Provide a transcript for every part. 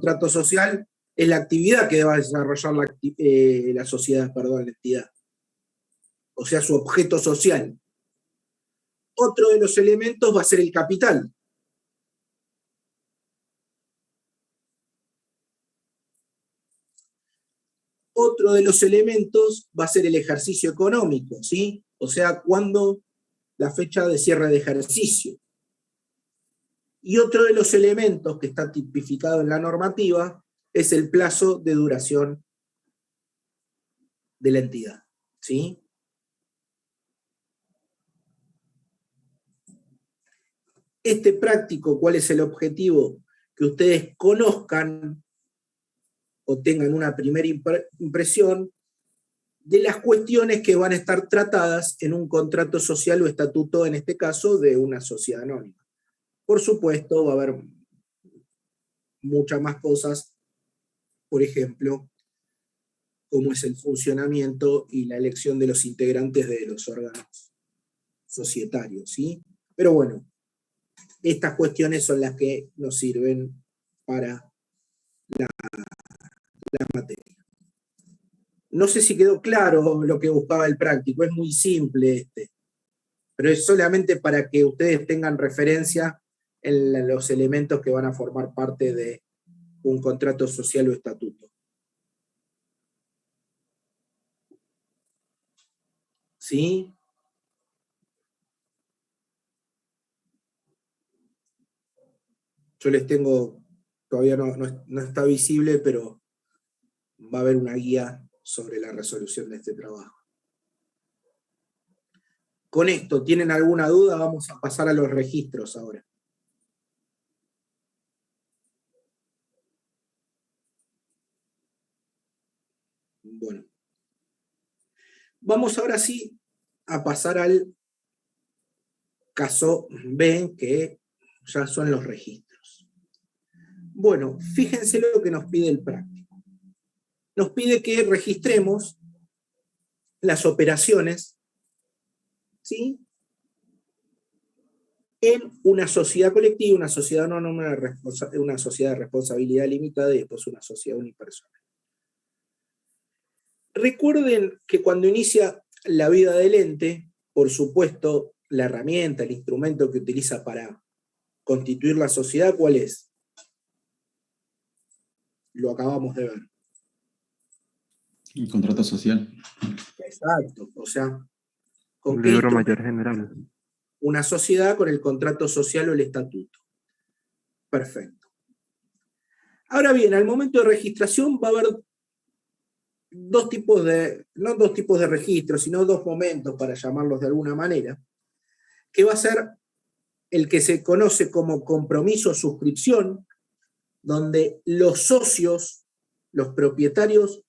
contrato social es la actividad que va a desarrollar la sociedad, perdón, la entidad. O sea, su objeto social. Otro de los elementos va a ser el capital. Otro de los elementos va a ser el ejercicio económico, ¿sí? O sea, cuando la fecha de cierre de ejercicio. Y otro de los elementos que está tipificado en la normativa es el plazo de duración de la entidad, ¿sí? Este práctico, ¿cuál es el objetivo? Que ustedes conozcan o tengan una primera impresión de las cuestiones que van a estar tratadas en un contrato social o estatuto, en este caso, de una sociedad anónima. Por supuesto, va a haber muchas más cosas, por ejemplo, como es el funcionamiento y la elección de los integrantes de los órganos societarios, ¿sí? Pero bueno, estas cuestiones son las que nos sirven para la materia. No sé si quedó claro lo que buscaba el práctico, es muy simple pero es solamente para que ustedes tengan referencia en los elementos que van a formar parte de un contrato social o estatuto. ¿Sí? Yo les tengo, todavía no está visible, pero va a haber una guía sobre la resolución de este trabajo. Con esto, ¿tienen alguna duda? Vamos a pasar a los registros ahora. Bueno. Vamos ahora sí a pasar al caso B, que ya son los registros. Bueno, fíjense lo que nos pide el práctico. Nos pide que registremos las operaciones, ¿sí?, en una sociedad colectiva, una sociedad anónima, una sociedad de responsabilidad limitada y después una sociedad unipersonal. Recuerden que cuando inicia la vida del ente, por supuesto, la herramienta, el instrumento que utiliza para constituir la sociedad, ¿cuál es? Lo acabamos de ver. El contrato social. Exacto, o sea, ¿con qué libro mayor general? Una sociedad con el contrato social o el estatuto. Perfecto. Ahora bien, al momento de registración va a haber no dos tipos de registros, sino dos momentos, para llamarlos de alguna manera, que va a ser el que se conoce como compromiso o suscripción, donde los socios, los propietarios,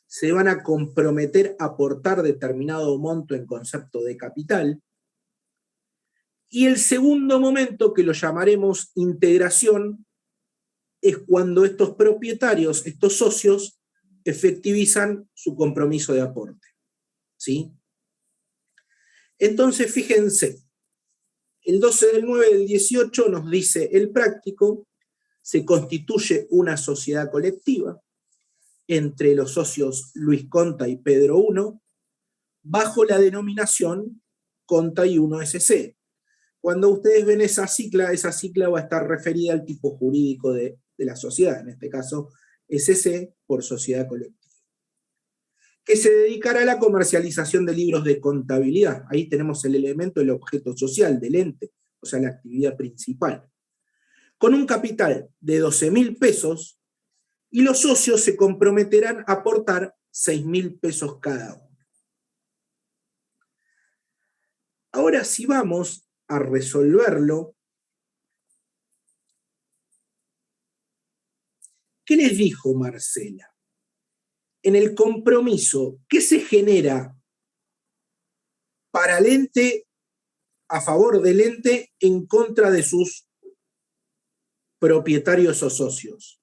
se van a comprometer a aportar determinado monto en concepto de capital. Y el segundo momento, que lo llamaremos integración, es cuando estos propietarios, estos socios, efectivizan su compromiso de aporte, ¿sí? Entonces, fíjense, el 12/9/18 nos dice el práctico, se constituye una sociedad colectiva entre los socios Luis Conta y Pedro I, bajo la denominación Conta y 1 SC. Cuando ustedes ven esa sigla va a estar referida al tipo jurídico de la sociedad, en este caso SC por sociedad colectiva, que se dedicará a la comercialización de libros de contabilidad. Ahí tenemos el elemento del objeto social del ente, o sea, la actividad principal, con un capital de 12.000 pesos, y los socios se comprometerán a aportar 6.000 pesos cada uno. Ahora, si vamos a resolverlo, ¿qué les dijo Marcela? En el compromiso, ¿qué se genera para el ente, a favor del ente, en contra de sus propietarios o socios?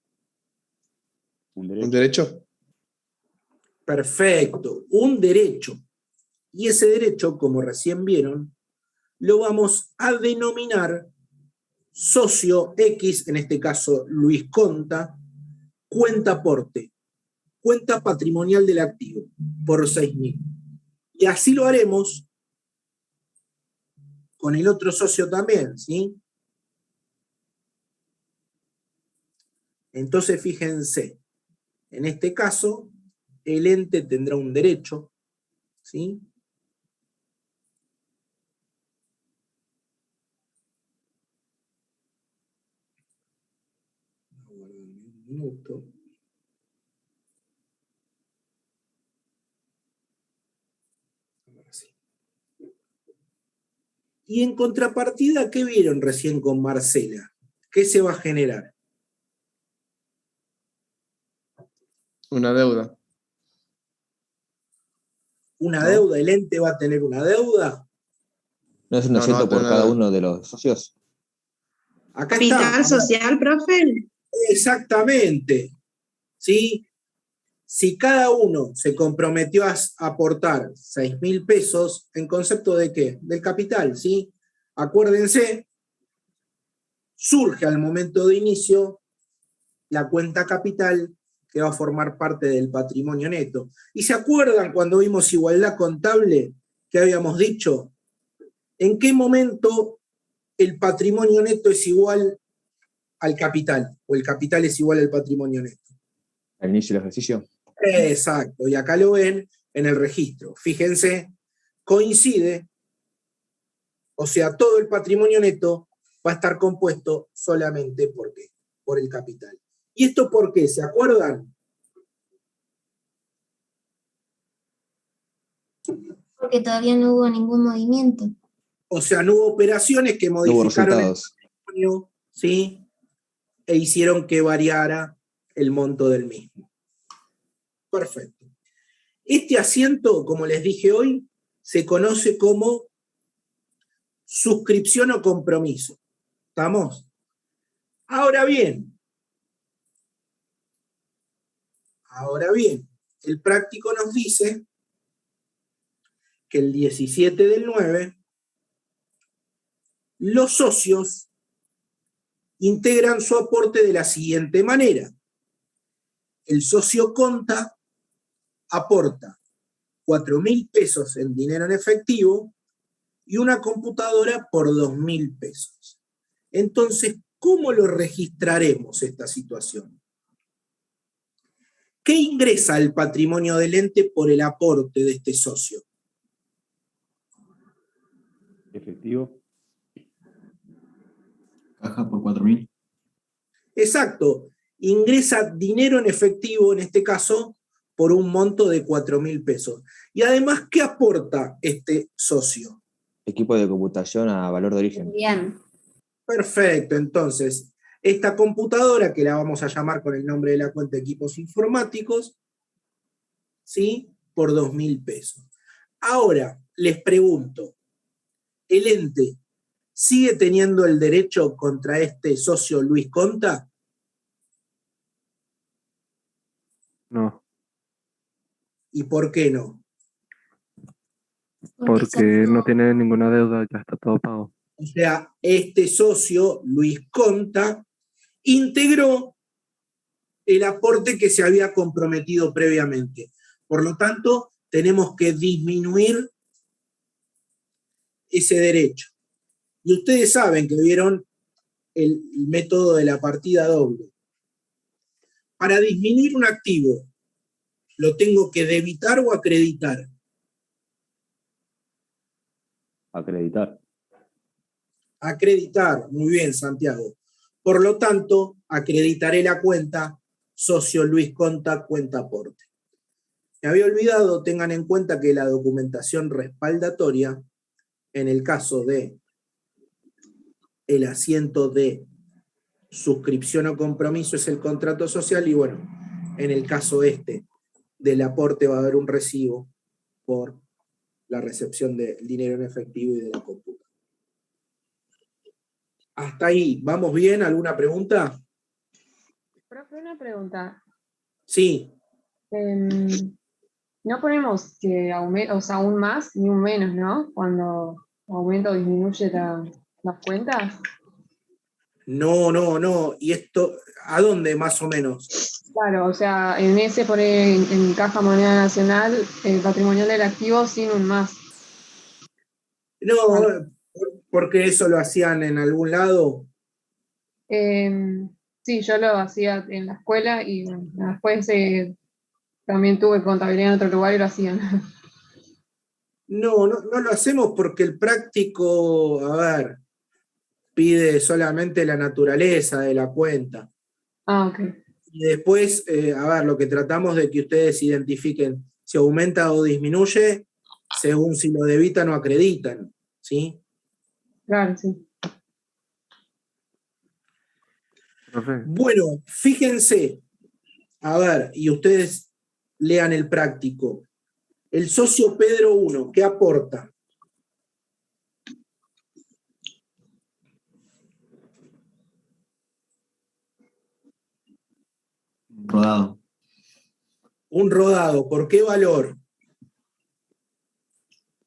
¿Un derecho? Perfecto, un derecho. Y ese derecho, como recién vieron, lo vamos a denominar socio X, en este caso Luis Conta, cuenta aporte, cuenta patrimonial del activo, por 6.000. Y así lo haremos con el otro socio también, ¿sí? Entonces, fíjense, en este caso, el ente tendrá un derecho, ¿sí? Un minuto. Y en contrapartida, ¿qué vieron recién con Marcela? ¿Qué se va a generar? Una deuda. ¿Una ¿No? deuda? ¿El ente va a tener una deuda? ¿No es un No, asiento no, por no, cada no. uno de los socios? Acá está. ¿Capital social, profe? Exactamente. ¿Sí? Si cada uno se comprometió a aportar 6.000 pesos, ¿en concepto de qué? Del capital, ¿sí? Acuérdense, surge al momento de inicio la cuenta capital que va a formar parte del patrimonio neto. ¿Y se acuerdan cuando vimos igualdad contable que habíamos dicho? ¿En qué momento el patrimonio neto es igual al capital? ¿O el capital es igual al patrimonio neto? Al inicio del ejercicio. Exacto, y acá lo ven en el registro. Fíjense, coincide, o sea, todo el patrimonio neto va a estar compuesto solamente por el capital. ¿Y esto por qué? ¿Se acuerdan? Porque todavía no hubo ningún movimiento. O sea, no hubo operaciones que No hubo modificaron el resultados. patrimonio, ¿sí? E hicieron que variara el monto del mismo. Perfecto. Este asiento, como les dije hoy, se conoce como suscripción o compromiso. ¿Estamos? Ahora bien, el práctico nos dice que el 17/9 los socios integran su aporte de la siguiente manera. El socio conta aporta 4.000 pesos en dinero en efectivo y una computadora por 2.000 pesos. Entonces, ¿cómo lo registraremos esta situación? ¿Qué ingresa al patrimonio del ente por el aporte de este socio? Efectivo. Caja por 4.000. Exacto, ingresa dinero en efectivo, en este caso, por un monto de 4.000 pesos. Y además, ¿qué aporta este socio? Equipo de computación a valor de origen. Bien. Perfecto, entonces, esta computadora, que la vamos a llamar con el nombre de la cuenta equipos informáticos, ¿sí? Por 2.000 pesos. Ahora, les pregunto, ¿el ente sigue teniendo el derecho contra este socio Luis Conta? No, ¿Y por qué no? porque no tiene ninguna deuda, ya está todo pago. O sea, este socio, Luis Conta, integró el aporte que se había comprometido previamente. Por lo tanto, tenemos que disminuir ese derecho. Y ustedes saben que vieron el método de la partida doble. Para disminuir un activo, ¿lo tengo que debitar o acreditar? Acreditar. Acreditar, muy bien, Santiago. Por lo tanto, acreditaré la cuenta socio Luis Conta, cuenta aporte. Me había olvidado, tengan en cuenta que la documentación respaldatoria, en el caso de el asiento de suscripción o compromiso, es el contrato social, y bueno, en el caso del aporte va a haber un recibo por la recepción del dinero en efectivo y de la computadora. Hasta ahí, ¿vamos bien? ¿Alguna pregunta? Profe, una pregunta. Sí. No ponemos que aumente, o sea, un más ni un menos, ¿no? Cuando aumenta o disminuye las cuentas. No. ¿Y esto a dónde más o menos? Claro, o sea, en ese pone en Caja Moneda Nacional el patrimonial del activo sin un más. No, porque eso lo hacían en algún lado. Sí, yo lo hacía en la escuela y bueno, después también tuve contabilidad en otro lugar y lo hacían. No lo hacemos porque el práctico, a ver, pide solamente la naturaleza de la cuenta. Ah, ok. Y después, a ver, lo que tratamos de que ustedes identifiquen si aumenta o disminuye según si lo debitan o acreditan, ¿sí? Claro, sí. Profe, Bueno, fíjense, a ver, y ustedes lean el práctico. El socio Pedro 1, ¿qué aporta? Rodado. Un rodado, ¿por qué valor?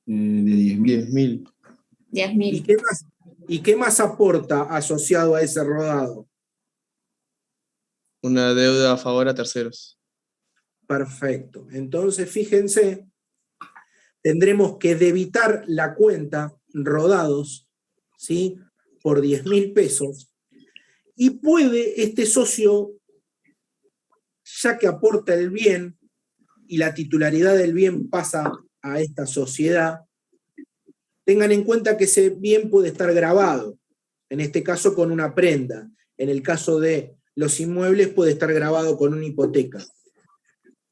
De 10.000. 10.000. 10.000. ¿Y qué más aporta asociado a ese rodado? Una deuda a favor a terceros. Perfecto. Entonces, fíjense, tendremos que debitar la cuenta rodados, ¿sí? Por 10.000 pesos. Y puede este socio, ya que aporta el bien y la titularidad del bien pasa a esta sociedad, tengan en cuenta que ese bien puede estar grabado, en este caso con una prenda. En el caso de los inmuebles puede estar grabado con una hipoteca.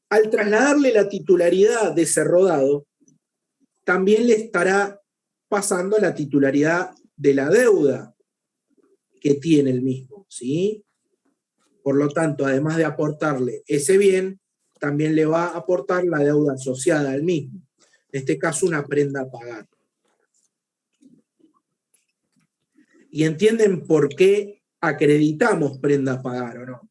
Al trasladarle la titularidad de ese rodado, también le estará pasando la titularidad de la deuda que tiene el mismo, ¿sí? Por lo tanto, además de aportarle ese bien, también le va a aportar la deuda asociada al mismo. En este caso, una prenda a pagar. ¿Y entienden por qué acreditamos prenda a pagar o no?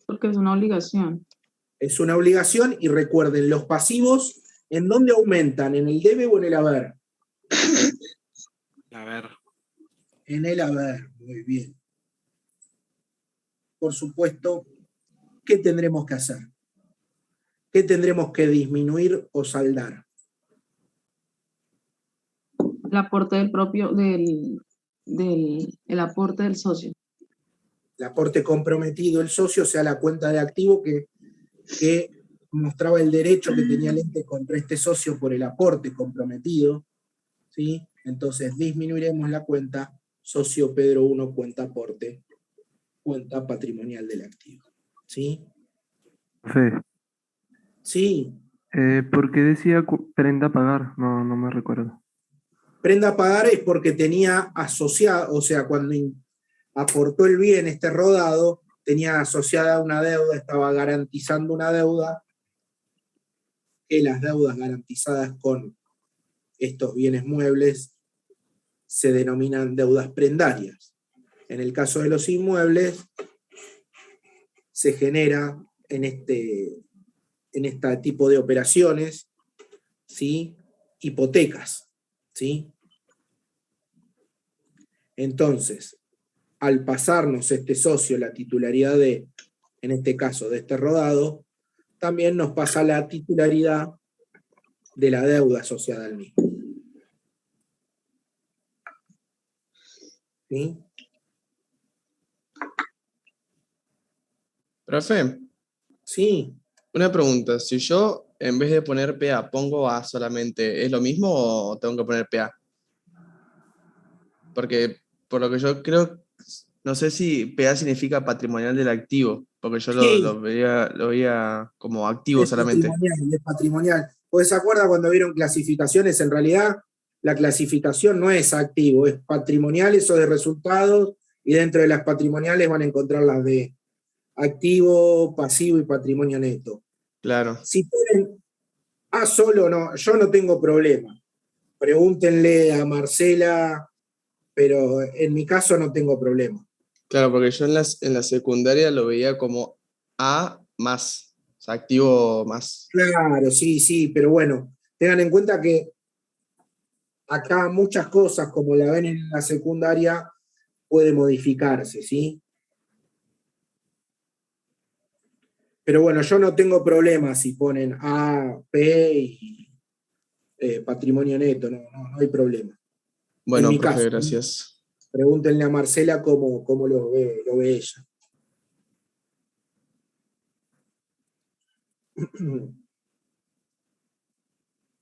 Porque es una obligación. Es una obligación y recuerden, los pasivos, ¿en dónde aumentan? ¿En el debe o en el haber? a ver. En el haber, muy bien. Por supuesto, ¿qué tendremos que hacer? ¿Qué tendremos que disminuir o saldar? El aporte del propio, el aporte del socio. El aporte comprometido, el socio, o sea, la cuenta de activo que mostraba el derecho que tenía el ente contra este socio por el aporte comprometido, ¿sí? Entonces disminuiremos la cuenta socio Pedro 1, cuenta aporte, cuenta patrimonial del activo, ¿sí? Profe, Sí, ¿por qué decía prenda a pagar? No me recuerdo. prenda a pagar es porque tenía asociado, o sea, cuando aportó el bien este rodado, tenía asociada una deuda, estaba garantizando una deuda, que las deudas garantizadas con estos bienes muebles se denominan deudas prendarias. En el caso de los inmuebles, se genera en este tipo de operaciones, ¿sí? Hipotecas, ¿sí? Entonces, al pasarnos este socio la titularidad de, en este caso, de este rodado, también nos pasa la titularidad de la deuda asociada al mismo. ¿Sí? Profe, Sí. una pregunta. Si yo en vez de poner PA pongo A solamente, ¿es lo mismo o tengo que poner PA? Porque por lo que yo creo, no sé si PA significa patrimonial del activo, porque yo Sí, lo veía como activo es solamente. patrimonial, es patrimonial. Pues se acuerda cuando vieron clasificaciones, en realidad la clasificación no es activo, es patrimonial, eso de resultados, y dentro de las patrimoniales van a encontrar las de activo, pasivo y patrimonio neto. Claro. Si ponen A solo, no, yo no tengo problema. Pregúntenle a Marcela, pero en mi caso no tengo problema. Claro, porque yo en la secundaria lo veía como A más. O sea, activo más. Claro, sí, pero bueno, tengan en cuenta que acá muchas cosas, como la ven en la secundaria, puede modificarse, ¿sí? Pero bueno, yo no tengo problema si ponen A, P y patrimonio neto, no hay problema. Bueno, mi profe, caso, gracias. Pregúntenle a Marcela cómo lo ve ella.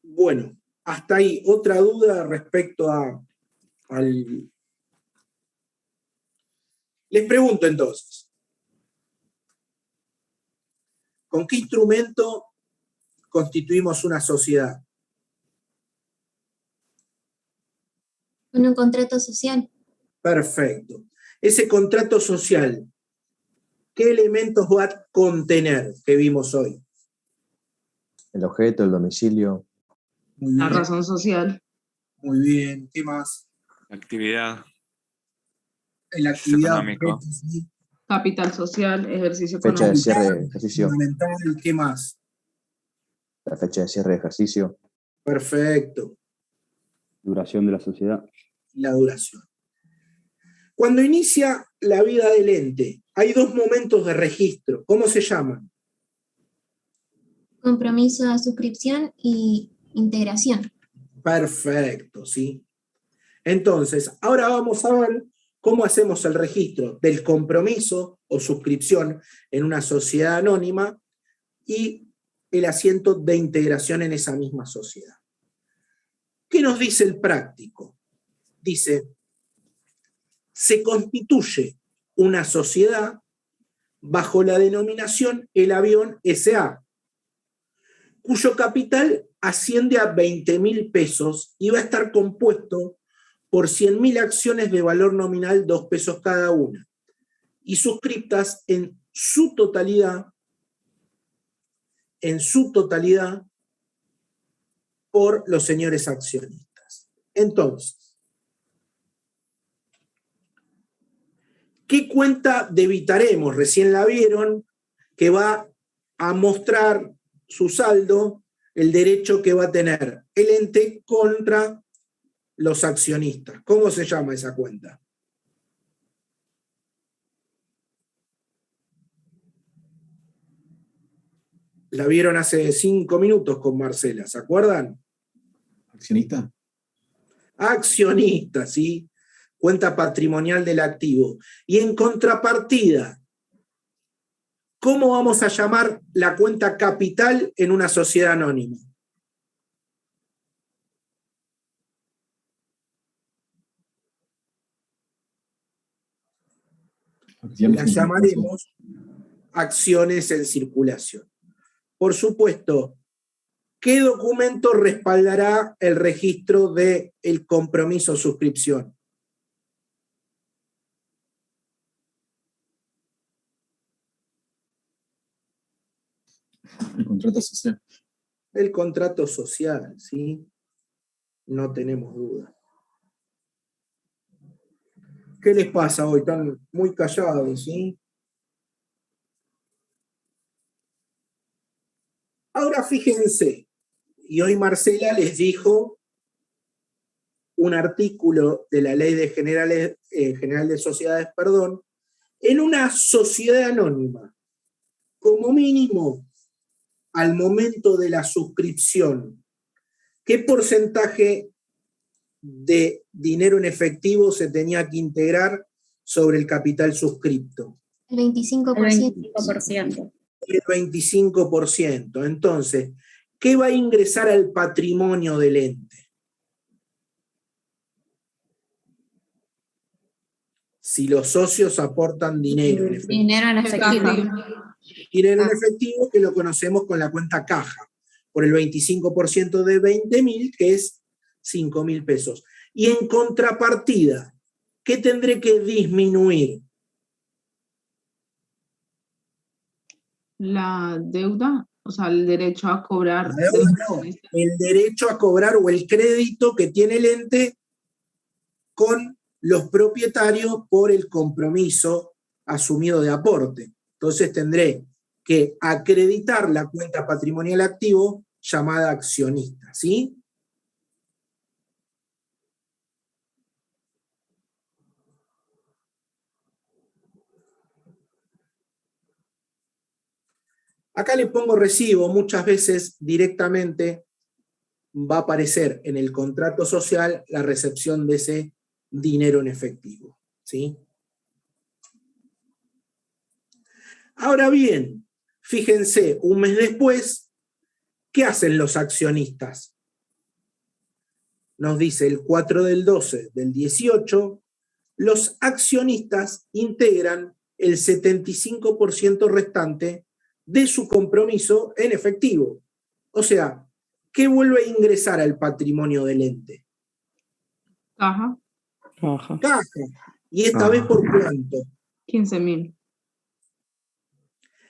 Bueno, hasta ahí. ¿Otra duda respecto al...? Les pregunto entonces, ¿con qué instrumento constituimos una sociedad? Con un contrato social. Perfecto. Ese contrato social, ¿qué elementos va a contener que vimos hoy? El objeto, el domicilio, Muy La bien, razón social. muy bien. ¿Qué más? Actividad, La actividad, económico. objeto, ¿sí? Capital social, ejercicio fecha de económico. cierre de ejercicio, Fundamental. ¿Qué más? la fecha de cierre de ejercicio, Perfecto. duración de la sociedad, La duración. Cuando inicia la vida del ente, hay dos momentos de registro. ¿Cómo se llaman? Compromiso de suscripción y integración. Perfecto, ¿sí? Entonces, ahora vamos a ver cómo hacemos el registro del compromiso o suscripción en una sociedad anónima y el asiento de integración en esa misma sociedad. ¿Qué nos dice el práctico? Dice, se constituye una sociedad bajo la denominación El Avión S.A., cuyo capital asciende a 20.000 pesos y va a estar compuesto por 100.000 acciones de valor nominal 2 pesos cada una, y suscriptas en su totalidad por los señores accionistas. Entonces, ¿qué cuenta debitaremos? Recién la vieron, que va a mostrar su saldo, el derecho que va a tener el ente contra los accionistas. ¿Cómo se llama esa cuenta? La vieron hace 5 minutos con Marcela, ¿se acuerdan? ¿Accionista? Accionista, ¿sí? Cuenta patrimonial del activo. Y en contrapartida, ¿cómo vamos a llamar la cuenta capital en una sociedad anónima? La llamaremos acciones en circulación. Por supuesto, ¿qué documento respaldará el registro del compromiso o suscripción? El contrato social. El contrato social, ¿sí? No tenemos duda. ¿Qué les pasa hoy? Están muy callados, ¿sí? Ahora fíjense, y hoy Marcela les dijo un artículo de la Ley General de Sociedades, en una sociedad anónima, como mínimo, al momento de la suscripción, ¿qué porcentaje de dinero en efectivo se tenía que integrar sobre el capital suscripto? El 25%. El 25%. El 25%. Entonces, ¿qué va a ingresar al patrimonio del ente? Si los socios aportan dinero en efectivo. Dinero en efectivo. Dinero en efectivo que lo conocemos con la cuenta caja, por el 25% de 20.000, que es 5.000 pesos. Y en contrapartida, ¿qué tendré que disminuir? La deuda, o sea, el derecho a cobrar. La deuda no, el derecho a cobrar o el crédito que tiene el ente con los propietarios por el compromiso asumido de aporte. Entonces tendré que acreditar la cuenta patrimonial activo llamada accionista, ¿sí? Acá le pongo recibo, muchas veces directamente va a aparecer en el contrato social la recepción de ese dinero en efectivo, ¿sí? Ahora bien, fíjense, un mes después, ¿qué hacen los accionistas? Nos dice el 4 del 12 del 18, los accionistas integran el 75% restante de su compromiso en efectivo. O sea, ¿qué vuelve a ingresar al patrimonio del ente? Caja, Caja. ¿Y esta vez por cuánto? 15.000.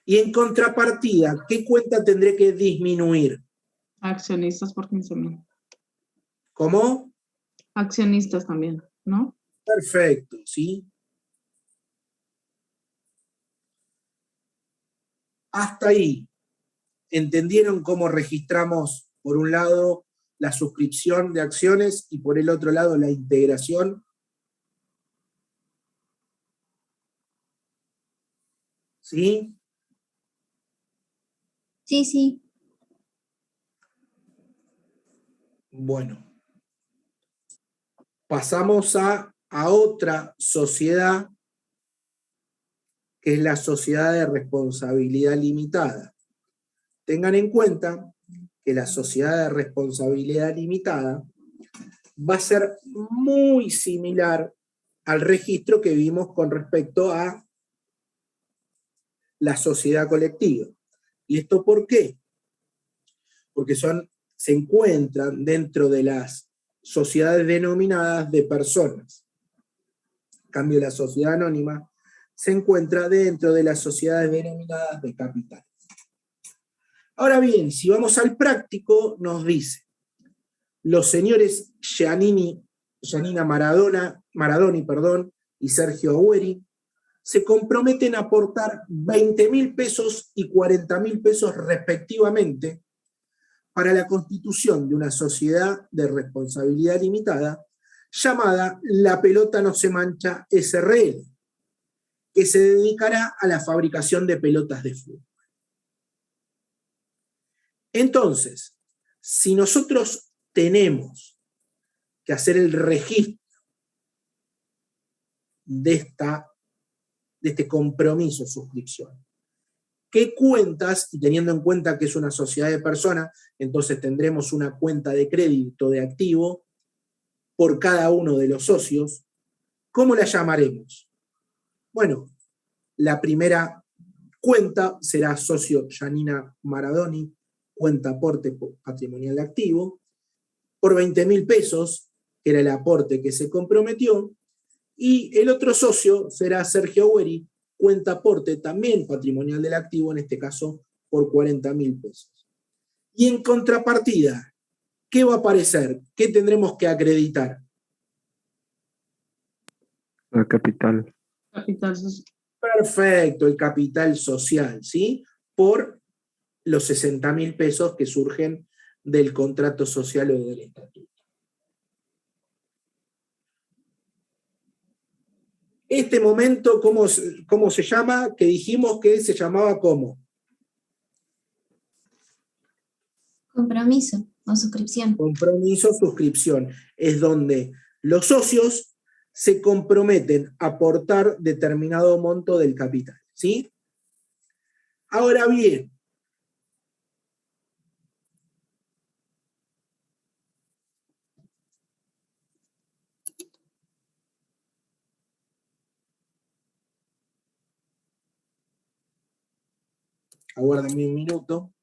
Y en contrapartida, ¿qué cuenta tendré que disminuir? Accionistas por 15.000. ¿Cómo? Accionistas también, ¿no? Perfecto, ¿sí? Hasta ahí. ¿Entendieron cómo registramos, por un lado, la suscripción de acciones y por el otro lado, la integración? ¿Sí? Sí, sí. Bueno. Pasamos a otra sociedad, que es la sociedad de responsabilidad limitada. Tengan en cuenta que la sociedad de responsabilidad limitada va a ser muy similar al registro que vimos con respecto a la sociedad colectiva. ¿Y esto por qué? Porque se encuentran dentro de las sociedades denominadas de personas. En cambio, la sociedad anónima se encuentra dentro de las sociedades denominadas de capital. Ahora bien, si vamos al práctico, nos dice, los señores Giannina Maradoni, y Sergio Aueri se comprometen a aportar 20.000 pesos y 40.000 pesos respectivamente para la constitución de una sociedad de responsabilidad limitada llamada La Pelota No Se Mancha SRL, que se dedicará a la fabricación de pelotas de fútbol. Entonces, si nosotros tenemos que hacer el registro de este compromiso, suscripción, ¿qué cuentas, y teniendo en cuenta que es una sociedad de personas, entonces tendremos una cuenta de crédito de activo por cada uno de los socios? ¿Cómo la llamaremos? Bueno, la primera cuenta será socio Giannina Maradoni, cuenta aporte patrimonial de activo, por 20.000 pesos, que era el aporte que se comprometió, y el otro socio será Sergio Aueri, cuenta aporte también patrimonial del activo, en este caso por 40.000 pesos. Y en contrapartida, ¿qué va a aparecer? ¿Qué tendremos que acreditar? El capital. Capital social. Perfecto, el capital social, ¿sí? Por los 60.000 pesos que surgen del contrato social o del estatuto. Este momento, ¿cómo se llama? Que dijimos que se llamaba ¿cómo? Compromiso o suscripción. Compromiso, suscripción. Es donde los socios se comprometen a aportar determinado monto del capital, ¿sí? Ahora bien, aguárdenme un minuto.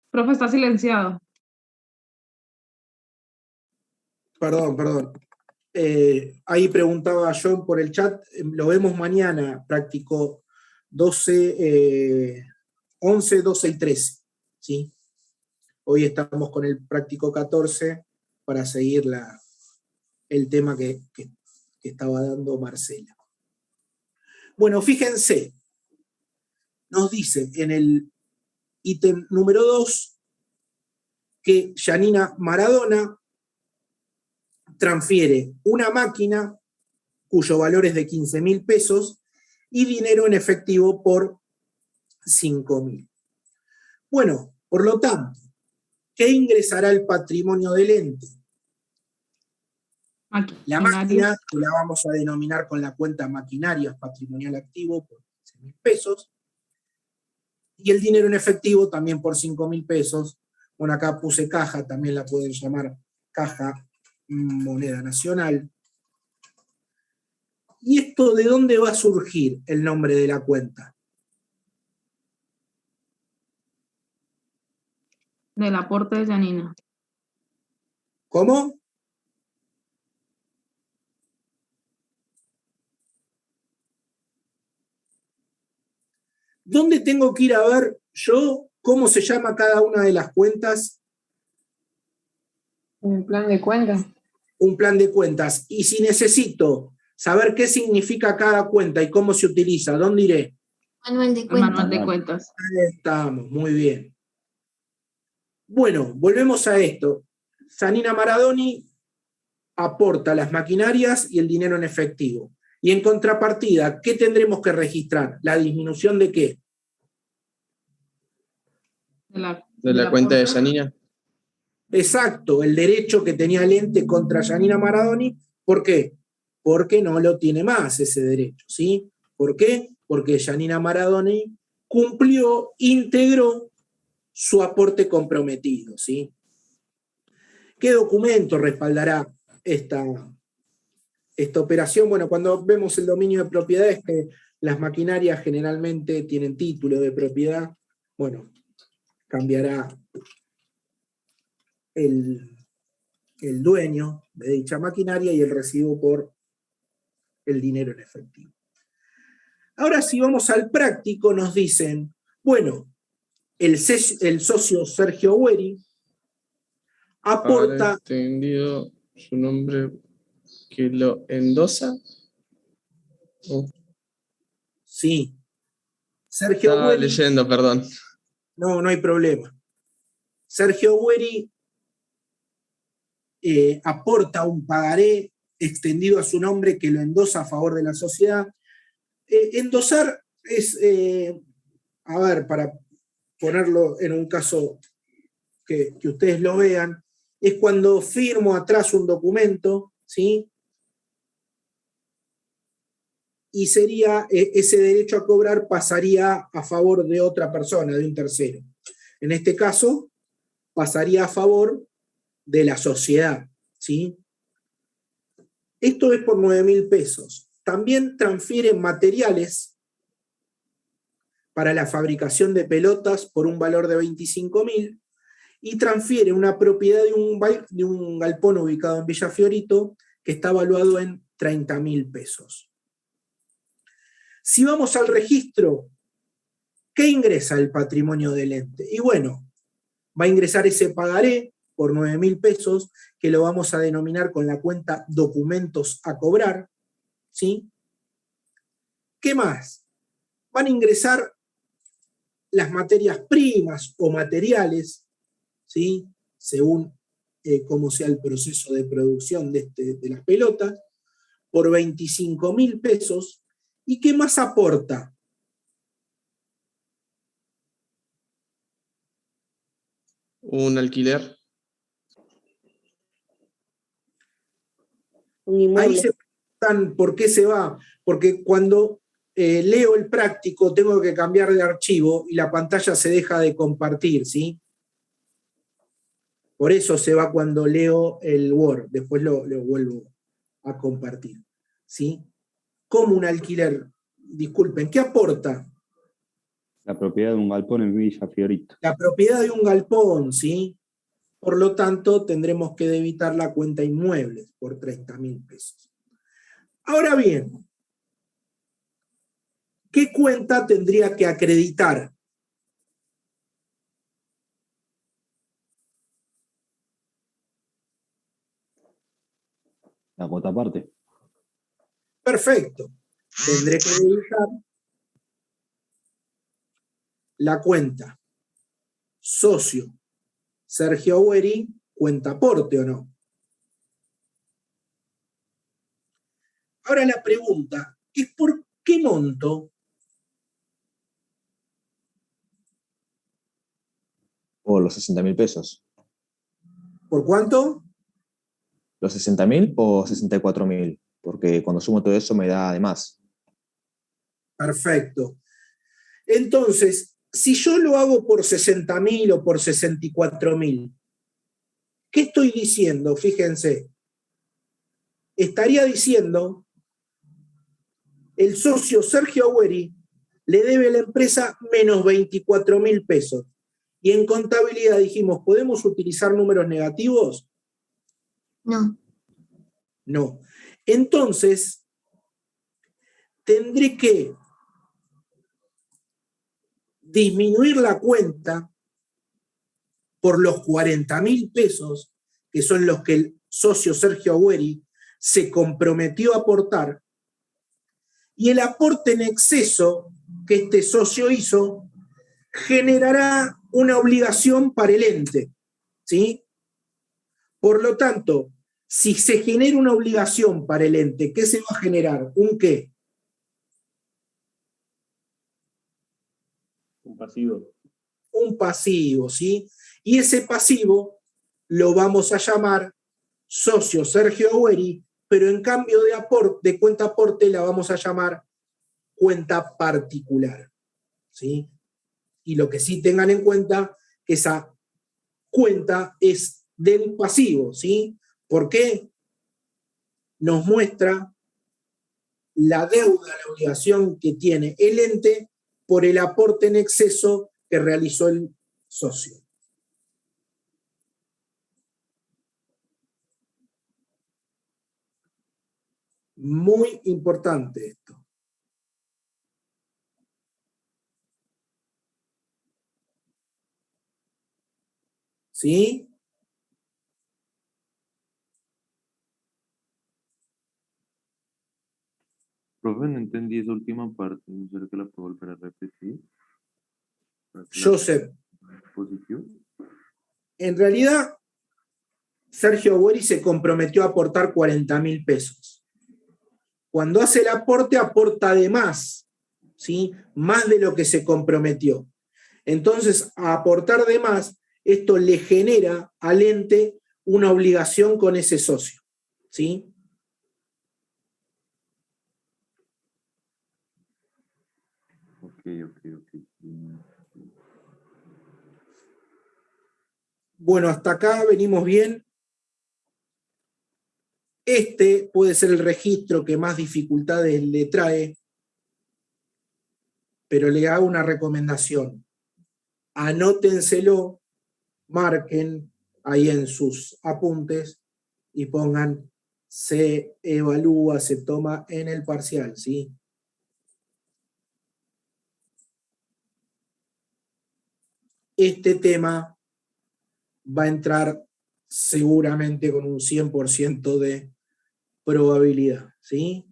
Profe, está silenciado. Perdón. Ahí preguntaba John por el chat, lo vemos mañana, práctico 11, 12 y 13, ¿sí? Hoy estamos con el práctico 14 para seguir el tema que estaba dando Marcela. Bueno, fíjense, nos dice en el ítem número 2 que Janina Maradona transfiere una máquina cuyo valor es de 15.000 pesos y dinero en efectivo por 5.000. Bueno, por lo tanto, ¿qué ingresará al patrimonio del ente? La máquina, que la vamos a denominar con la cuenta maquinarias patrimonial activo por 15.000 pesos, y el dinero en efectivo también por 5.000 pesos. Bueno, acá puse caja, también la pueden llamar caja moneda nacional. ¿Y esto de dónde va a surgir el nombre de la cuenta? Del aporte de Janina. ¿Cómo? ¿Dónde tengo que ir a ver yo cómo se llama cada una de las cuentas? En el plan de cuentas. Un plan de cuentas. Y si necesito saber qué significa cada cuenta y cómo se utiliza, ¿dónde iré? Manual de El cuentas. manual de cuentas. Ahí estamos, muy bien. Bueno, volvemos a esto. Janina Maradoni aporta las maquinarias y el dinero en efectivo. Y en contrapartida, ¿qué tendremos que registrar? ¿La disminución de qué? De la cuenta de Janina. Exacto, el derecho que tenía el ente contra Janina Maradoni. ¿Por qué? Porque no lo tiene más ese derecho, ¿sí? ¿Por qué? Porque Janina Maradoni cumplió, integró su aporte comprometido, ¿sí? ¿Qué documento respaldará esta operación? Bueno, cuando vemos el dominio de propiedades, que las maquinarias generalmente tienen título de propiedad, bueno, cambiará el dueño de dicha maquinaria y el recibo por el dinero en efectivo. Ahora, si vamos al práctico, nos dicen, bueno, el socio Sergio Gueri aporta... Entendido su nombre que lo endosa. Sí. Sergio Estaba Gueri... leyendo, perdón. No hay problema. Sergio Gueri aporta un pagaré extendido a su nombre que lo endosa a favor de la sociedad. Endosar es, a ver, para ponerlo en un caso que ustedes lo vean, es cuando firmo atrás un documento, ¿sí? Y sería, ese derecho a cobrar pasaría a favor de otra persona, de un tercero. En este caso, pasaría a favor de la sociedad, ¿sí? Esto es por 9.000 pesos. También transfieren materiales para la fabricación de pelotas por un valor de 25.000 y transfiere una propiedad de un galpón ubicado en Villa Fiorito que está valuado en 30.000 pesos. Si vamos al registro, ¿qué ingresa el patrimonio del ente? Y bueno, va a ingresar ese pagaré por 9.000 pesos, que lo vamos a denominar con la cuenta documentos a cobrar, ¿sí? ¿Qué más? Van a ingresar las materias primas o materiales, ¿sí? Según cómo sea el proceso de producción de las pelotas, por 25.000 pesos. ¿Y qué más aporta? Un alquiler. Ahí se preguntan por qué se va, porque cuando leo el práctico tengo que cambiar de archivo y la pantalla se deja de compartir, ¿sí? Por eso se va cuando leo el Word, después lo vuelvo a compartir, ¿sí? Como un alquiler, disculpen, ¿qué aporta La propiedad de un galpón en Villa Fiorito. La propiedad de un galpón, ¿sí? Por lo tanto, tendremos que debitar la cuenta inmuebles por 30.000 pesos. Ahora bien, ¿qué cuenta tendría que acreditar? La cuota aparte. Perfecto. Tendré que debitar la cuenta socio Sergio Agüeri, cuenta aporte o no. Ahora la pregunta es ¿por qué monto? O los 60.000 pesos. ¿Por cuánto? ¿Los 60.000 o 64.000? Porque cuando sumo todo eso me da de más. Perfecto. Entonces, si yo lo hago por 60.000 o por 64.000, ¿qué estoy diciendo? Fíjense. Estaría diciendo, el socio Sergio Agüeri le debe a la empresa menos 24.000 pesos. Y en contabilidad dijimos, ¿podemos utilizar números negativos? No. No. Entonces, tendré que disminuir la cuenta por los 40.000 pesos, que son los que el socio Sergio Agüeri se comprometió a aportar, y el aporte en exceso que este socio hizo generará una obligación para el ente, ¿sí? Por lo tanto, si se genera una obligación para el ente, ¿qué se va a generar? ¿Un qué? Un pasivo. Un pasivo, ¿sí? Y ese pasivo lo vamos a llamar socio Sergio Agüeri, pero en cambio de cuenta aporte la vamos a llamar cuenta particular, ¿sí? Y lo que sí tengan en cuenta, que esa cuenta es del pasivo, ¿sí? ¿Por qué? Nos muestra la deuda, la obligación que tiene el ente por el aporte en exceso que realizó el socio. Muy importante esto. ¿Sí? Profe, no entendí esa última parte. ¿No será que la puedo volver a repetir? Joseph, Positivo. en realidad, Sergio Agüeri se comprometió a aportar 40.000 pesos. Cuando hace el aporte, aporta de más, ¿sí? Más de lo que se comprometió. Entonces, a aportar de más, esto le genera al ente una obligación con ese socio, ¿sí? Ok. Bueno, hasta acá venimos bien. Este puede ser el registro que más dificultades le trae, pero le hago una recomendación. Anótenselo, marquen ahí en sus apuntes y pongan se evalúa, se toma en el parcial, ¿sí? Este tema va a entrar seguramente con un 100% de probabilidad, ¿sí?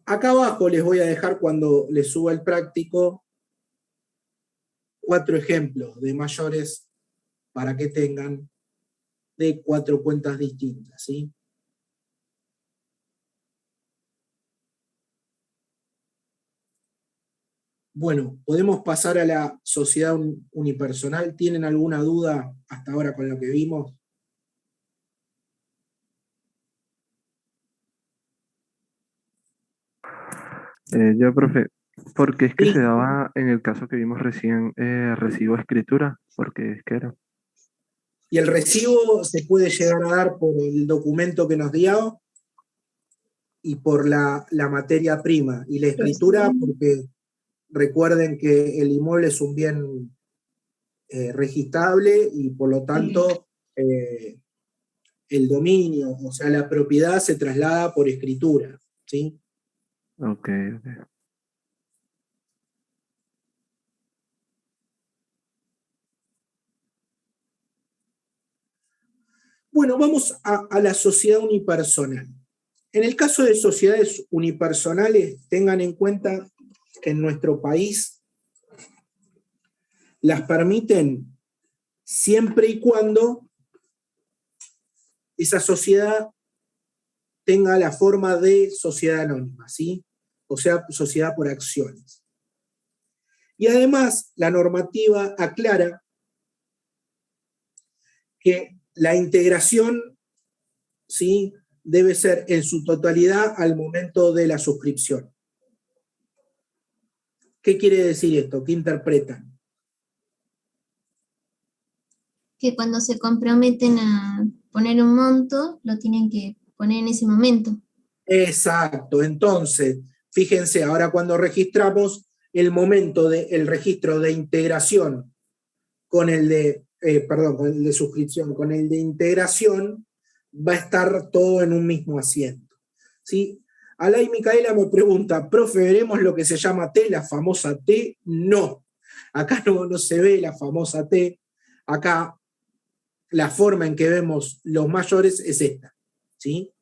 Acá abajo les voy a dejar cuando les suba el práctico 4 ejemplos de mayores para que tengan de 4 cuentas distintas, ¿sí? Bueno, podemos pasar a la sociedad unipersonal. ¿Tienen alguna duda hasta ahora con lo que vimos? Ya, profe, ¿por qué es que Sí. se daba en el caso que vimos recién recibo de escritura? ¿Por qué es que era? Y el recibo se puede llegar a dar por el documento que nos dio y por la materia prima. Y la escritura, porque recuerden que el inmueble es un bien registrable y por lo tanto el dominio, o sea, la propiedad se traslada por escritura, ¿sí? Ok. Bueno, vamos a la sociedad unipersonal. En el caso de sociedades unipersonales, tengan en cuenta que en nuestro país las permiten siempre y cuando esa sociedad tenga la forma de sociedad anónima, ¿sí? O sea, sociedad por acciones. Y además, la normativa aclara que la integración, ¿sí?, debe ser en su totalidad al momento de la suscripción. ¿Qué quiere decir esto? ¿Qué interpretan? Que cuando se comprometen a poner un monto, lo tienen que poner en ese momento. Exacto. Entonces, fíjense, ahora cuando registramos, el momento del registro de integración con el de, con el de suscripción, con el de integración, va a estar todo en un mismo asiento, ¿sí? Alay Micaela me pregunta, ¿profe, veremos lo que se llama T, la famosa T? No, acá no se ve la famosa T, acá la forma en que vemos los mayores es esta, ¿sí?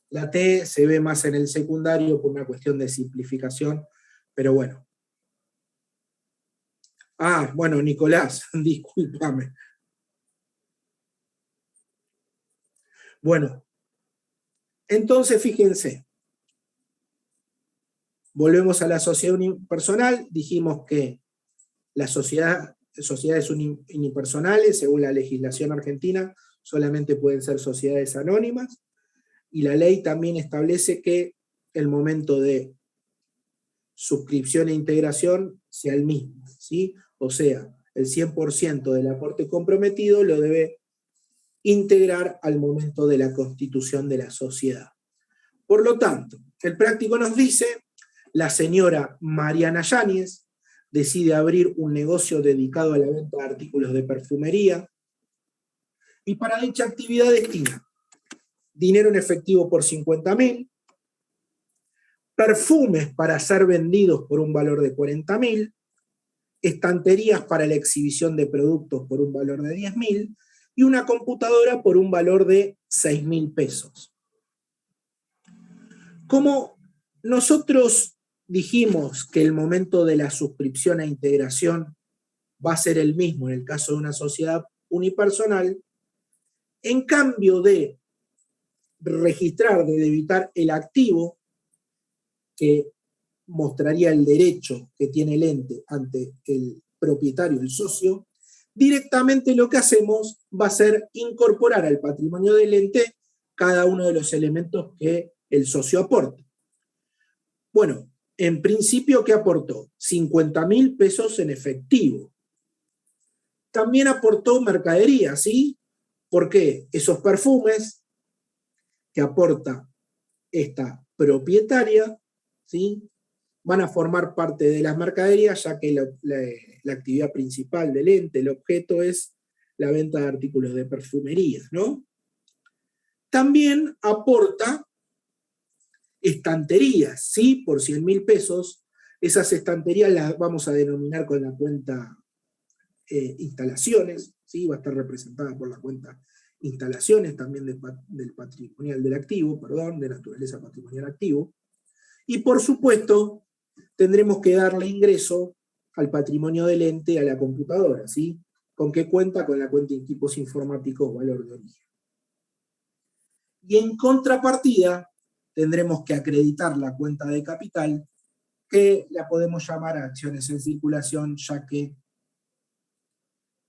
La T se ve más en el secundario por una cuestión de simplificación, pero bueno. Ah, bueno, Nicolás, discúlpame. Bueno, entonces fíjense, volvemos a la sociedad unipersonal, dijimos que las sociedades unipersonales, según la legislación argentina, solamente pueden ser sociedades anónimas, y la ley también establece que el momento de suscripción e integración sea el mismo, ¿sí? O sea, el 100% del aporte comprometido lo debe integrar al momento de la constitución de la sociedad. Por lo tanto, el práctico nos dice, la señora Mariana Yáñez decide abrir un negocio dedicado a la venta de artículos de perfumería y para dicha actividad destina dinero en efectivo por 50.000, perfumes para ser vendidos por un valor de 40.000, estanterías para la exhibición de productos por un valor de 10.000 y una computadora por un valor de 6.000 pesos. Como nosotros dijimos que el momento de la suscripción e integración va a ser el mismo en el caso de una sociedad unipersonal, en cambio de registrar, de debitar el activo que mostraría el derecho que tiene el ente ante el propietario, el socio, directamente lo que hacemos va a ser incorporar al patrimonio del ente cada uno de los elementos que el socio aporte. Bueno, en principio, ¿qué aportó? 50.000 pesos en efectivo. También aportó mercadería, ¿sí? ¿Por qué? Esos perfumes que aporta esta propietaria, ¿sí?, van a formar parte de las mercaderías, ya que la actividad principal del ente, el objeto, es la venta de artículos de perfumería, ¿no? También aporta estanterías, ¿sí? Por 100.000 pesos. Esas estanterías las vamos a denominar con la cuenta instalaciones, ¿sí? Va a estar representada por la cuenta instalaciones también del patrimonial del activo, perdón, de naturaleza patrimonial activo. Y por supuesto, tendremos que darle ingreso al patrimonio del ente a la computadora, ¿sí? ¿Con qué cuenta? Con la cuenta de equipos informáticos valor de origen. Y en contrapartida, tendremos que acreditar la cuenta de capital, que la podemos llamar acciones en circulación, ya que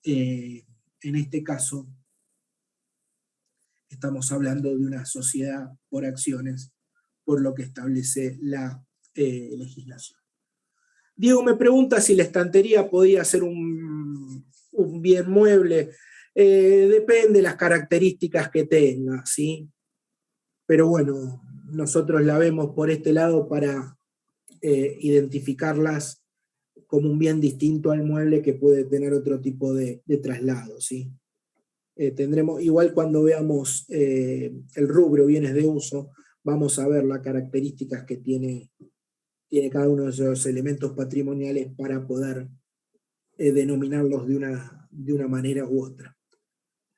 en este caso estamos hablando de una sociedad por acciones, por lo que establece la legislación. Diego me pregunta si la estantería podía ser un bien mueble. Depende de las características que tenga, ¿sí? Pero bueno, nosotros la vemos por este lado para identificarlas como un bien distinto al mueble que puede tener otro tipo de traslado, ¿sí? Tendremos, igual cuando veamos el rubro bienes de uso, vamos a ver las características que tiene cada uno de esos elementos patrimoniales para poder denominarlos de una manera u otra.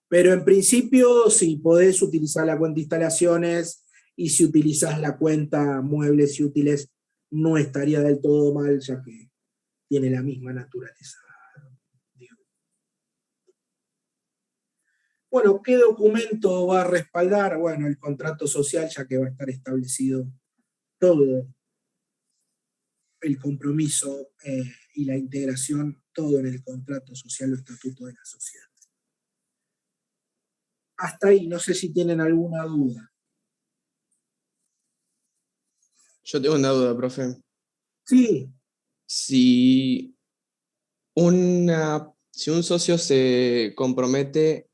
Pero en principio, si podés utilizar la cuenta instalaciones y si utilizás la cuenta muebles y útiles, no estaría del todo mal, ya que tiene la misma naturaleza. Bueno, ¿qué documento va a respaldar? Bueno, el contrato social, ya que va a estar establecido todo el compromiso y la integración, todo en el contrato social o estatuto de la sociedad. Hasta ahí, no sé si tienen alguna duda. Yo tengo una duda, profe. Sí, Si un socio se compromete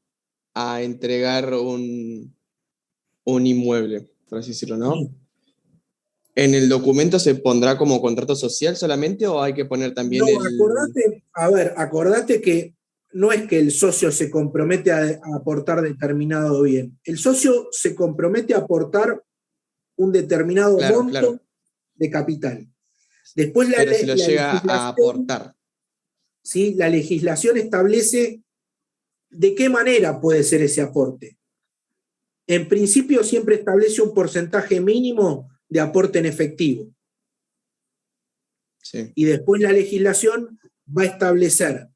a entregar un inmueble, por así decirlo, ¿no? sí. ¿En el documento se pondrá como contrato social solamente o hay que poner también No, acordate que no es que el socio se compromete a aportar determinado bien. El socio se compromete a aportar un determinado Claro, monto claro. de capital. Después Pero si lo llega a legislación, aportar. ¿sí? La legislación establece de qué manera puede ser ese aporte. En principio siempre establece un porcentaje mínimo de aporte en efectivo. Sí. Y después la legislación va a establecer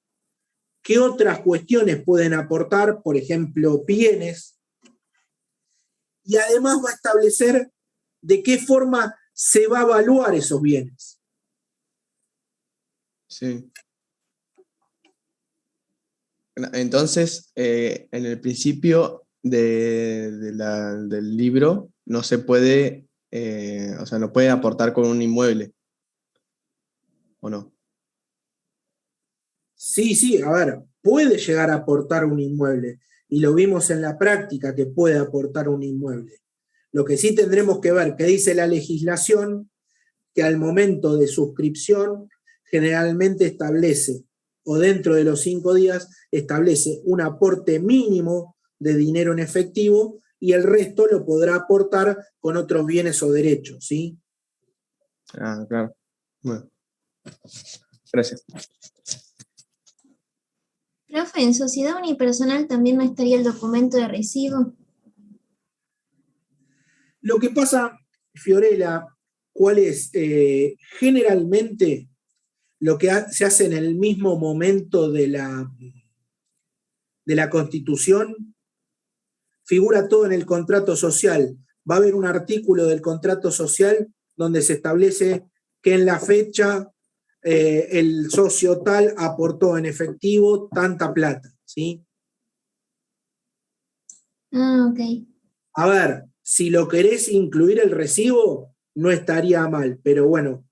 qué otras cuestiones pueden aportar, por ejemplo, bienes, y además va a establecer de qué forma se va a evaluar esos bienes. Sí. Entonces, en el principio del libro no se puede, o sea, no puede aportar con un inmueble, ¿o no? Sí, a ver, puede llegar a aportar un inmueble, y lo vimos en la práctica que puede aportar un inmueble. Lo que sí tendremos que ver, que dice la legislación, que al momento de suscripción generalmente establece, o dentro de los 5 días, establece un aporte mínimo de dinero en efectivo y el resto lo podrá aportar con otros bienes o derechos, ¿sí? Ah, claro. Bueno. Gracias. Profe, en sociedad unipersonal también no estaría el documento de recibo. Lo que pasa, Fiorella, ¿cuál es? Generalmente lo que se hace en el mismo momento de la Constitución, figura todo en el contrato social. Va a haber un artículo del contrato social donde se establece que en la fecha el socio tal aportó en efectivo tanta plata, ¿sí? Ah, ok. A ver, si lo querés incluir el recibo, no estaría mal, pero bueno,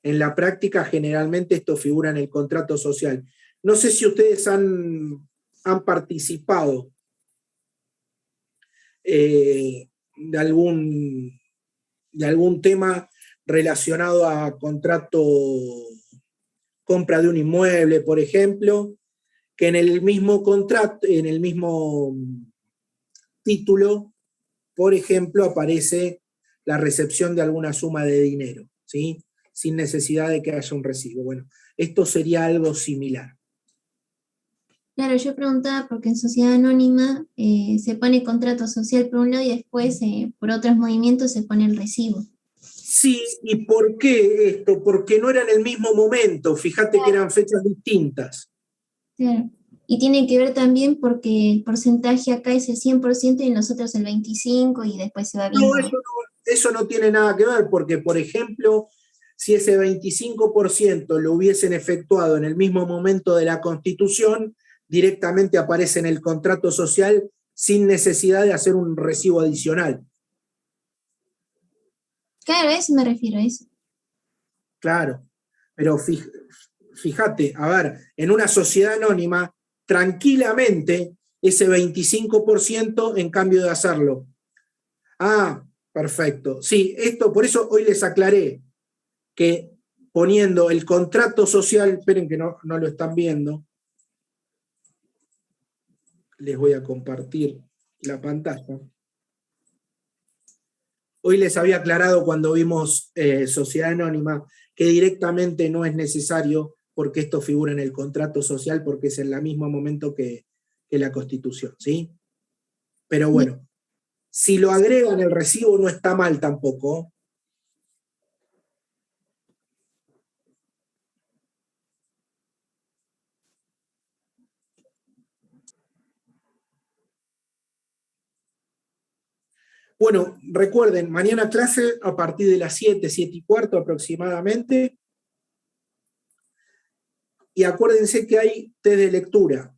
en la práctica generalmente esto figura en el contrato social. No sé si ustedes han participado de algún tema relacionado a contrato, compra de un inmueble, por ejemplo, que en el mismo contrato, en el mismo título, por ejemplo, aparece la recepción de alguna suma de dinero, ¿sí? Sin necesidad de que haya un recibo. Bueno, esto sería algo similar. Claro, yo preguntaba porque en sociedad anónima se pone contrato social por un lado y después por otros movimientos se pone el recibo. Sí, ¿y por qué esto? Porque no era en el mismo momento, fíjate que eran fechas distintas. Claro. Y tiene que ver también porque el porcentaje acá es el 100% y en los otros el 25% y después se va viendo. No, eso no tiene nada que ver, porque, por ejemplo, si ese 25% lo hubiesen efectuado en el mismo momento de la Constitución, directamente aparece en el contrato social sin necesidad de hacer un recibo adicional. Claro, a eso me refiero, a eso. Claro, pero fíjate, a ver, en una sociedad anónima, tranquilamente, ese 25% en cambio de hacerlo. Ah, perfecto. Sí, esto, por eso hoy les aclaré que poniendo el contrato social, esperen que no lo están viendo, les voy a compartir la pantalla. Hoy les había aclarado cuando vimos sociedad anónima que directamente no es necesario porque esto figura en el contrato social porque es en el mismo momento que la Constitución, ¿sí? Pero bueno, si lo agregan el recibo no está mal tampoco. Bueno, recuerden, mañana clase a partir de las 7, 7:15 aproximadamente. Y acuérdense que hay test de lectura.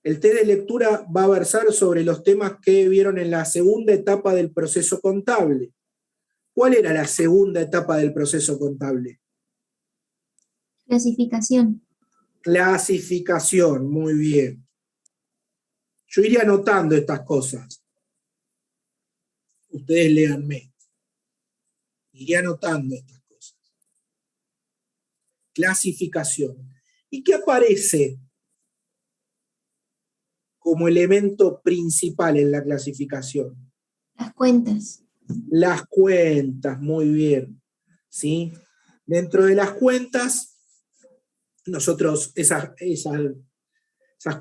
El test de lectura va a versar sobre los temas que vieron en la segunda etapa del proceso contable. ¿Cuál era la segunda etapa del proceso contable? Clasificación. Clasificación, muy bien. Yo iría anotando estas cosas. Ustedes léanme. Iría anotando estas cosas. Clasificación. ¿Y qué aparece como elemento principal en la clasificación? Las cuentas. Las cuentas, muy bien. ¿Sí? Dentro de las cuentas, nosotros esas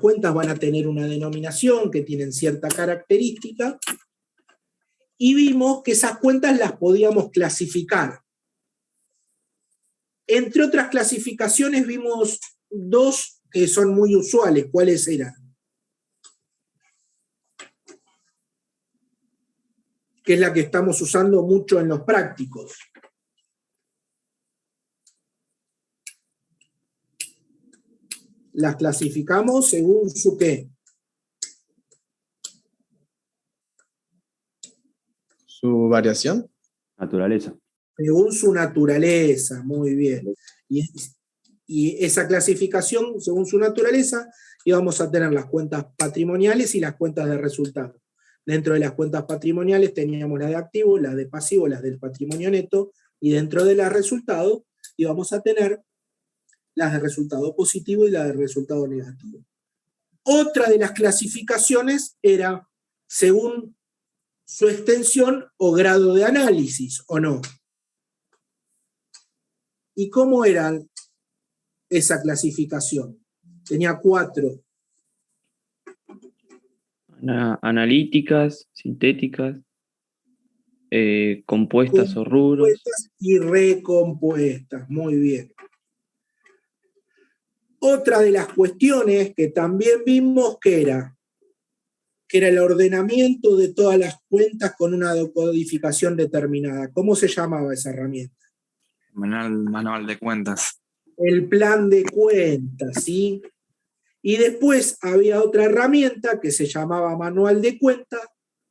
cuentas van a tener una denominación que tienen cierta característica y vimos que esas cuentas las podíamos clasificar. Entre otras clasificaciones vimos dos que son muy usuales. ¿Cuáles eran? Que es la que estamos usando mucho en los prácticos. Las clasificamos según su ¿qué? ¿Su variación? Naturaleza. Según su naturaleza, muy bien. Y esa clasificación, según su naturaleza, íbamos a tener las cuentas patrimoniales y las cuentas de resultado. Dentro de las cuentas patrimoniales teníamos las de activo, las de pasivo, las del patrimonio neto, y dentro de las resultados íbamos a tener las de resultado positivo y las de resultado negativo. Otra de las clasificaciones era según su extensión o grado de análisis, ¿o no? ¿Y cómo era esa clasificación? Tenía 4. Analíticas, sintéticas, compuestas o rubros. Compuestas y recompuestas, muy bien. Otra de las cuestiones que también vimos que era el ordenamiento de todas las cuentas con una codificación determinada. ¿Cómo se llamaba esa herramienta? Manual de cuentas. El plan de cuentas, ¿sí? Y después había otra herramienta que se llamaba manual de cuentas,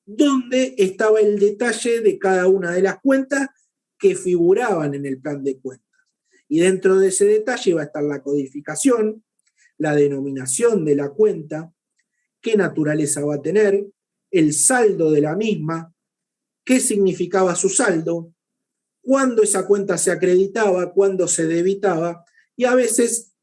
donde estaba el detalle de cada una de las cuentas que figuraban en el plan de cuentas. Y dentro de ese detalle iba a estar la codificación, la denominación de la cuenta, qué naturaleza va a tener, el saldo de la misma, qué significaba su saldo, cuándo esa cuenta se acreditaba, cuándo se debitaba, y a veces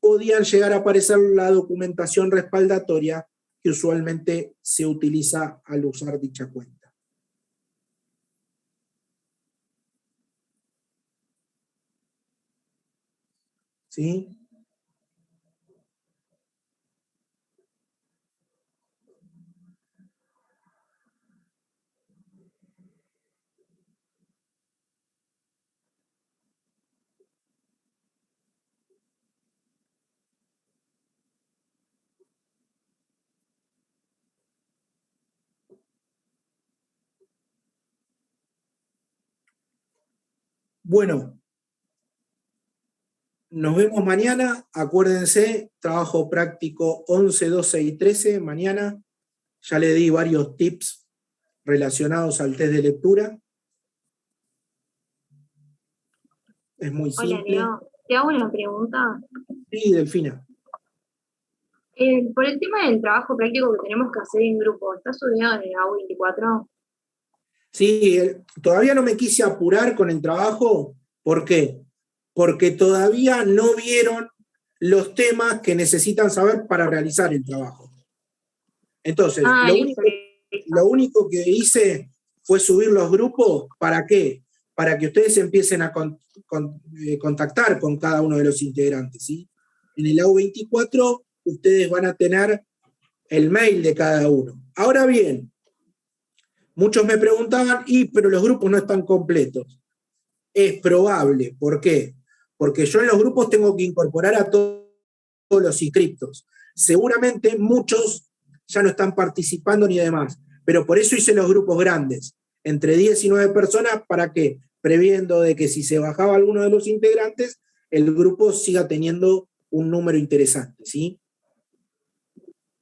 podían llegar a aparecer la documentación respaldatoria que usualmente se utiliza al usar dicha cuenta. ¿Sí? Bueno, nos vemos mañana. Acuérdense, trabajo práctico 11, 12 y 13. Mañana ya le di varios tips relacionados al test de lectura. es muy Hola, simple. Leo. Te hago una pregunta. Sí, Delfina. Por el tema del trabajo práctico que tenemos que hacer en grupo, ¿está subido en el AU24? Sí, todavía no me quise apurar con el trabajo. ¿Por qué? Porque todavía no vieron los temas que necesitan saber para realizar el trabajo. Entonces, Listo. lo único que hice fue subir los grupos. ¿Para qué? Para que ustedes empiecen a contactar con cada uno de los integrantes, ¿sí? En el AU24 ustedes van a tener el mail de cada uno. Ahora bien, muchos me preguntaban, pero los grupos no están completos. Es probable. ¿Por qué? Porque yo en los grupos tengo que incorporar a todos los inscriptos. Seguramente muchos ya no están participando ni demás, pero por eso hice los grupos grandes, entre 10 y 9 personas, ¿para qué? Previendo de que si se bajaba alguno de los integrantes, el grupo siga teniendo un número interesante, ¿sí?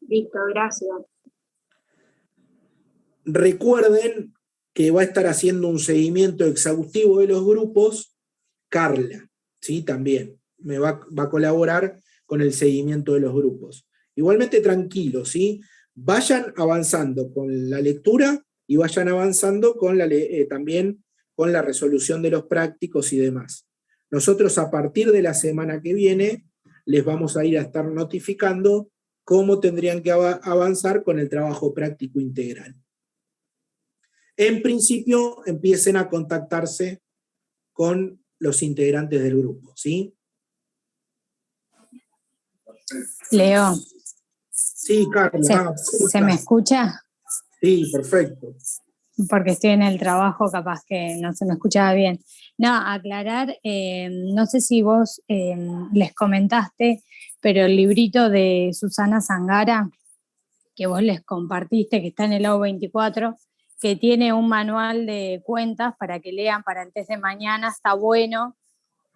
Listo, gracias. Recuerden que va a estar haciendo un seguimiento exhaustivo de los grupos Carla, ¿sí? También me va a colaborar con el seguimiento de los grupos. Igualmente tranquilos, ¿sí? Vayan avanzando con la lectura y vayan avanzando con también con la resolución de los prácticos y demás. Nosotros a partir de la semana que viene les vamos a ir a estar notificando cómo tendrían que avanzar con el trabajo práctico integral. En principio, empiecen a contactarse con los integrantes del grupo, ¿sí? Leo, Sí, Carla. ¿se me escucha? Sí, perfecto. Porque estoy en el trabajo, capaz que no se me escuchaba bien. No, aclarar, no sé si vos les comentaste, pero el librito de Susana Zangara, que vos les compartiste, que está en el AU24, que tiene un manual de cuentas para que lean para el test de mañana, está bueno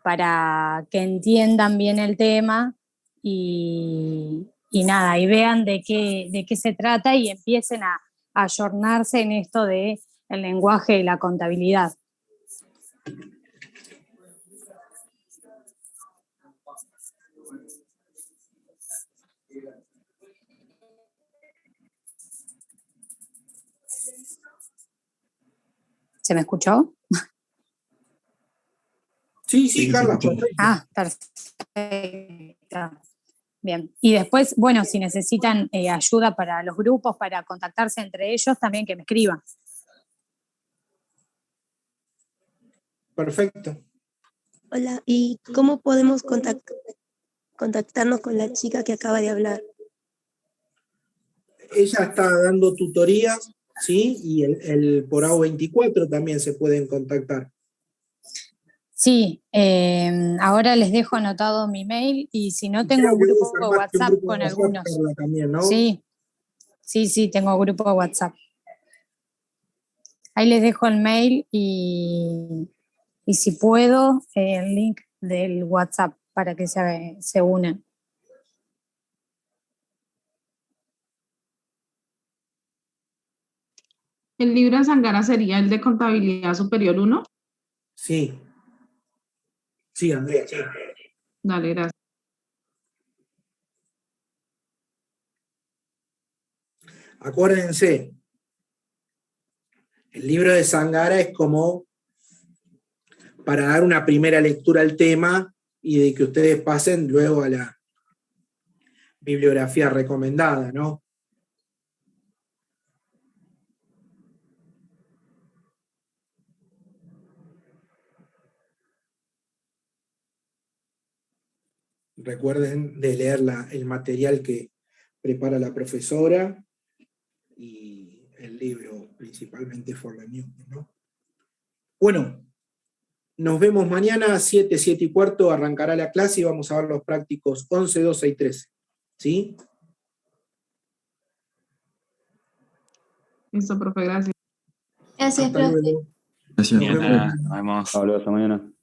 para que entiendan bien el tema y nada, y vean de qué se trata y empiecen a ayornarse en esto del lenguaje y la contabilidad. ¿Se me escuchó? Sí, Carla. Ah, perfecto. Bien. Y después, bueno, si necesitan ayuda para los grupos, para contactarse entre ellos, también que me escriban. Perfecto. Hola, ¿y cómo podemos contactarnos con la chica que acaba de hablar? Ella está dando tutorías, ¿sí? Y por AU24 también se pueden contactar. Sí, ahora les dejo anotado mi mail y si no tengo un grupo de WhatsApp con algunos. También, ¿no? Sí, tengo grupo de WhatsApp. Ahí les dejo el mail y si puedo, el link del WhatsApp para que se unan. ¿El libro de Zangara sería el de Contabilidad Superior 1? Sí. Sí, Andrea, sí. Dale, gracias. Acuérdense, el libro de Zangara es como para dar una primera lectura al tema y de que ustedes pasen luego a la bibliografía recomendada, ¿no? Recuerden de leer el material que prepara la profesora y el libro, principalmente For the Newton, ¿no? Bueno, nos vemos mañana a 7, 7 y cuarto, arrancará la clase y vamos a ver los prácticos 11, 12 y 13. ¿Sí? Listo, profe, gracias. Gracias, Hasta profe. luego. Gracias. Nos vemos. Nos vemos. Hasta mañana.